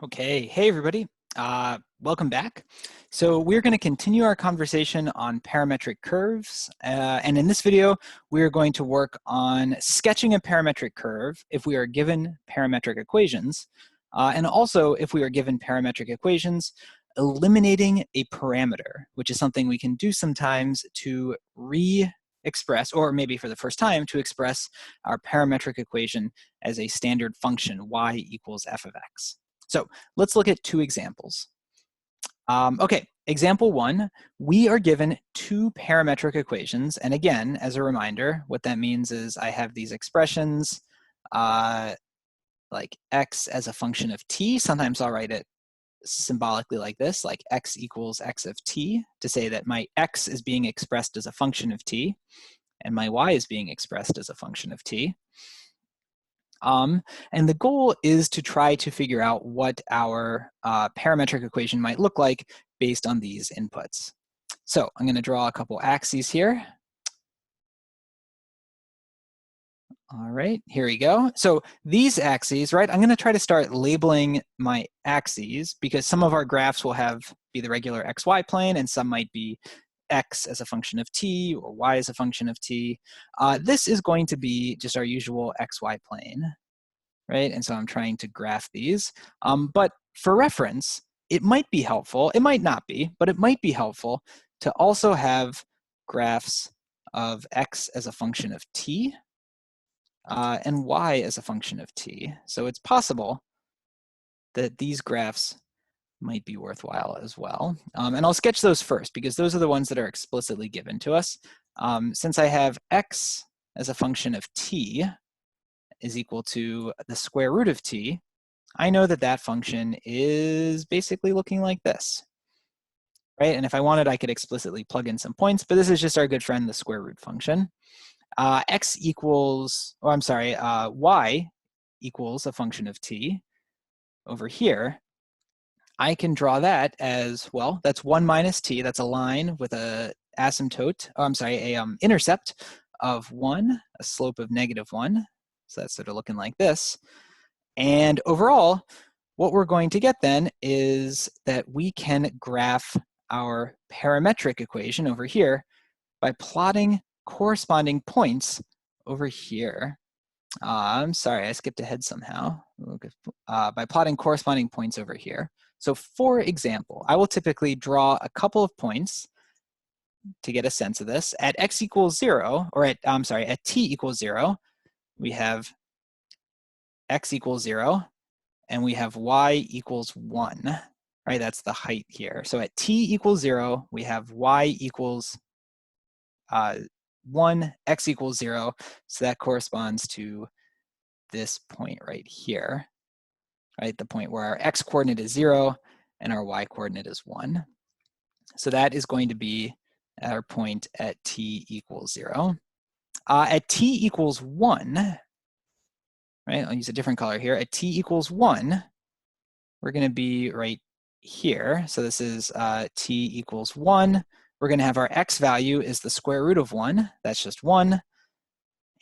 Okay, hey everybody, welcome back. So we're going to continue our conversation on parametric curves, and in this video we're going to work on sketching a parametric curve if we are given parametric equations, and also if we are given parametric equations, eliminating a parameter, which is something we can do sometimes to re-express, or maybe for the first time, to express our parametric equation as a standard function, y equals f of x. So let's look at two examples. Okay, example one, we are given two parametric equations. And again, as a reminder, what that means is I have these expressions like x as a function of t. Sometimes I'll write it symbolically like this, like x equals x of t, to say that my x is being expressed as a function of t, and my y is being expressed as a function of t. And the goal is to try to figure out what our parametric equation might look like based on these inputs. So I'm going to draw a couple axes here. All right, here we go. So these axes, right, I'm going to try to start labeling my axes because some of our graphs will be the regular xy plane and some might be x as a function of t or y as a function of t. This is going to be just our usual xy plane. Right? And so I'm trying to graph these. But for reference, it might be helpful, it might not be, but it might be helpful to also have graphs of x as a function of t and y as a function of t. So it's possible that these graphs might be worthwhile as well. And I'll sketch those first because those are the ones that are explicitly given to us. Since I have x as a function of t, is equal to the square root of t, I know that that function is basically looking like this, right? And if I wanted, I could explicitly plug in some points, but this is just our good friend, the square root function. Y equals a function of t over here. I can draw that as, well, that's 1 minus t, that's a line with a asymptote, intercept of 1, a slope of -1. So that's sort of looking like this. And overall, what we're going to get then is that we can graph our parametric equation over here by plotting corresponding points over here. I'm sorry, I skipped ahead somehow. By plotting corresponding points over here. So for example, I will typically draw a couple of points to get a sense of this. At x equals 0, or at t equals 0, we have x equals 0, and we have y equals 1, right? That's the height here. So at t equals 0, we have y equals 1, x equals 0. So that corresponds to this point right here, right? The point where our x coordinate is 0 and our y coordinate is 1. So that is going to be our point at t equals 0. At t equals 1, right? I'll use a different color here. At t equals 1, we're going to be right here. So this is t equals 1. We're going to have our x value is the square root of 1. That's just 1.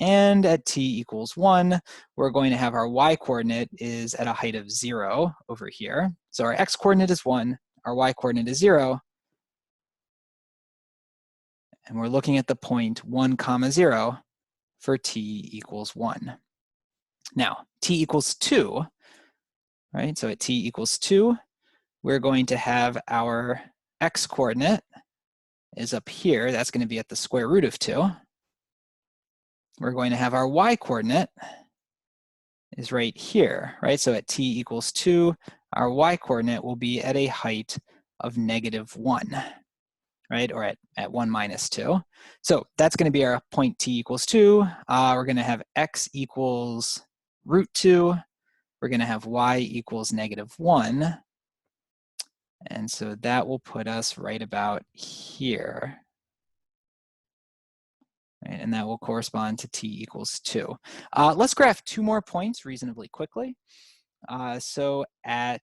And at t equals 1, we're going to have our y coordinate is at a height of 0 over here. So our x coordinate is 1, our y coordinate is 0. And we're looking at the point 1, 0 for t equals 1. Now, t equals 2, right? So at t equals 2, we're going to have our x coordinate is up here. That's going to be at the square root of 2. We're going to have our y coordinate is right here, right? So at t equals 2, our y coordinate will be at a height of -1, right? Or at 1 minus 2. So that's going to be our point t equals 2. We're going to have x equals root 2. We're going to have y equals -1. And so that will put us right about here. Right? And that will correspond to t equals 2. Let's graph two more points reasonably quickly. So at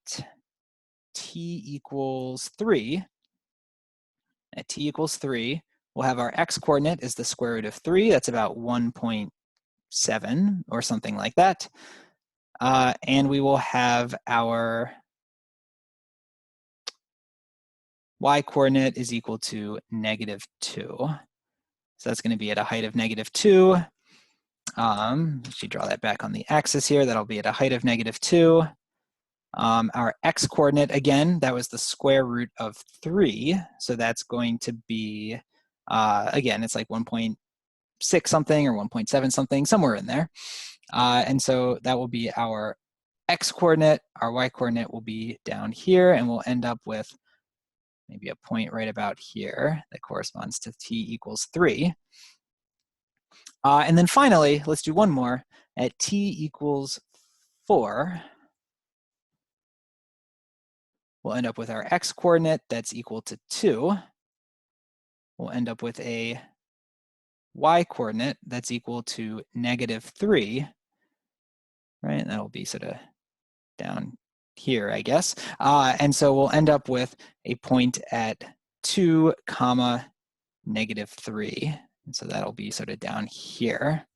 t equals 3, we'll have our x coordinate is the square root of 3. That's about 1.7 or something like that. And we will have our y-coordinate is equal to -2. So that's going to be at a height of -2. Actually draw that back on the axis here. That'll be at a height of -2. Our x-coordinate, again, that was the square root of 3. So that's going to be, again, it's like 1.6 something or 1.7 something, somewhere in there. And so that will be our x-coordinate. Our y-coordinate will be down here, and we'll end up with maybe a point right about here that corresponds to t equals 3. And then finally, let's do one more. At t equals 4, we'll end up with our x-coordinate that's equal to 2. We'll end up with a y-coordinate that's equal to -3, right? And that'll be sort of down here, I guess. And so we'll end up with a point at 2, -3. And so that'll be sort of down here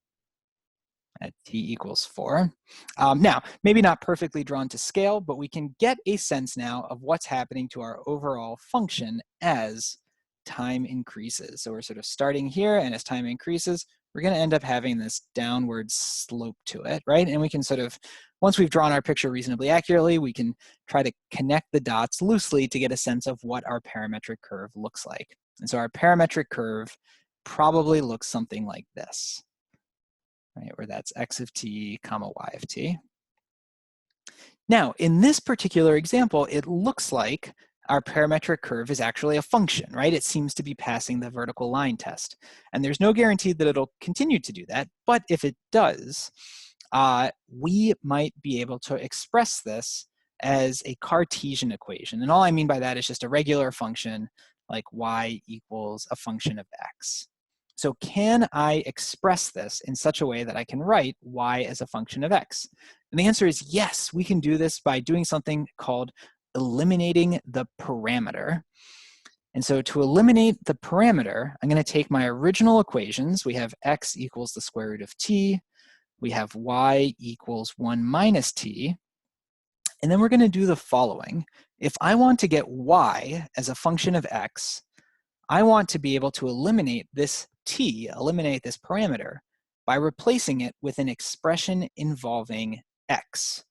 at t equals 4. Now, maybe not perfectly drawn to scale, but we can get a sense now of what's happening to our overall function as time increases. So we're sort of starting here, and as time increases, we're going to end up having this downward slope to it, right? And we can sort of, once we've drawn our picture reasonably accurately, we can try to connect the dots loosely to get a sense of what our parametric curve looks like. And so our parametric curve probably looks something like this, right? Where that's x of t, y of t. Now, in this particular example, it looks like our parametric curve is actually a function, right? It seems to be passing the vertical line test. And there's no guarantee that it'll continue to do that, but if it does, we might be able to express this as a Cartesian equation. And all I mean by that is just a regular function like y equals a function of x. So can I express this in such a way that I can write y as a function of x? And the answer is yes, we can do this by doing something called eliminating the parameter. And so to eliminate the parameter, I'm going to take my original equations. We have x equals the square root of t. We have y equals 1 minus t. And then we're going to do the following. If I want to get y as a function of x, I want to be able to eliminate this t, eliminate this parameter, by replacing it with an expression involving x.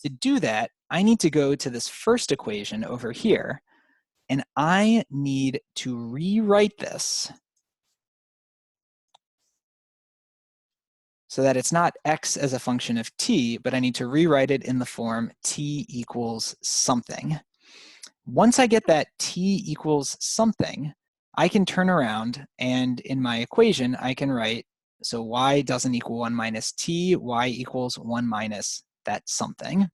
To do that, I need to go to this first equation over here, and I need to rewrite this so that it's not x as a function of t, but I need to rewrite it in the form t equals something. Once I get that t equals something, I can turn around and in my equation, I can write, so y doesn't equal 1 minus t, y equals 1 minus that something.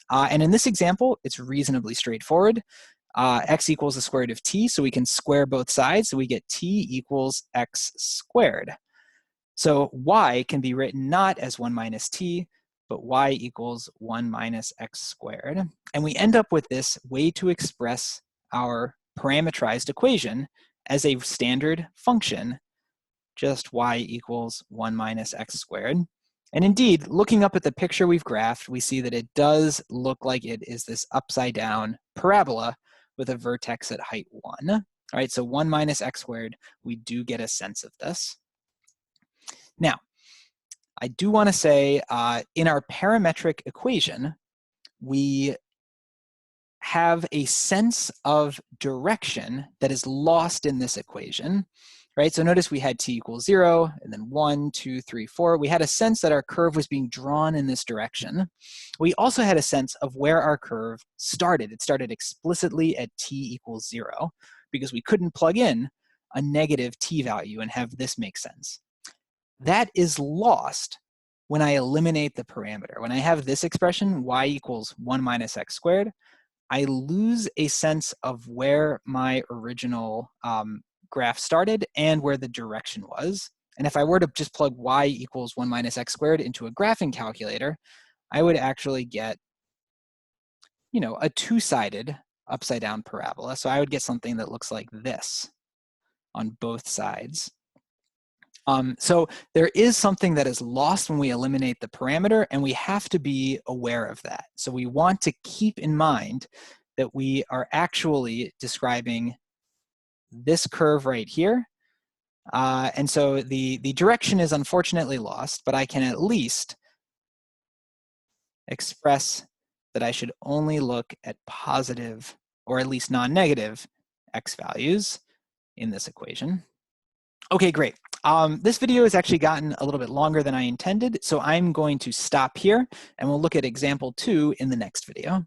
And in this example, it's reasonably straightforward. X equals the square root of t, so we can square both sides, so we get t equals x squared. So y can be written not as 1 minus t, but y equals 1 minus x squared. And we end up with this way to express our parametrized equation as a standard function, just y equals 1 minus x squared. And indeed, looking up at the picture we've graphed, we see that it does look like it is this upside down parabola with a vertex at height 1. All right, so 1 minus x squared, we do get a sense of this. Now, I do want to say in our parametric equation, we have a sense of direction that is lost in this equation, right? So notice we had t equals 0, and then 1, 2, 3, 4. We had a sense that our curve was being drawn in this direction. We also had a sense of where our curve started. It started explicitly at t equals 0, because we couldn't plug in a negative t value and have this make sense. That is lost when I eliminate the parameter. When I have this expression, y equals 1 minus x squared, I lose a sense of where my original graph started and where the direction was. And if I were to just plug y equals 1 minus x squared into a graphing calculator, I would actually get, you know, a two-sided upside down parabola. So I would get something that looks like this on both sides. So there is something that is lost when we eliminate the parameter, and we have to be aware of that. So we want to keep in mind that we are actually describing this curve right here. And so the direction is unfortunately lost, but I can at least express that I should only look at positive, or at least non-negative, x values in this equation. Okay, great. This video has actually gotten a little bit longer than I intended, so I'm going to stop here, and we'll look at example 2 in the next video.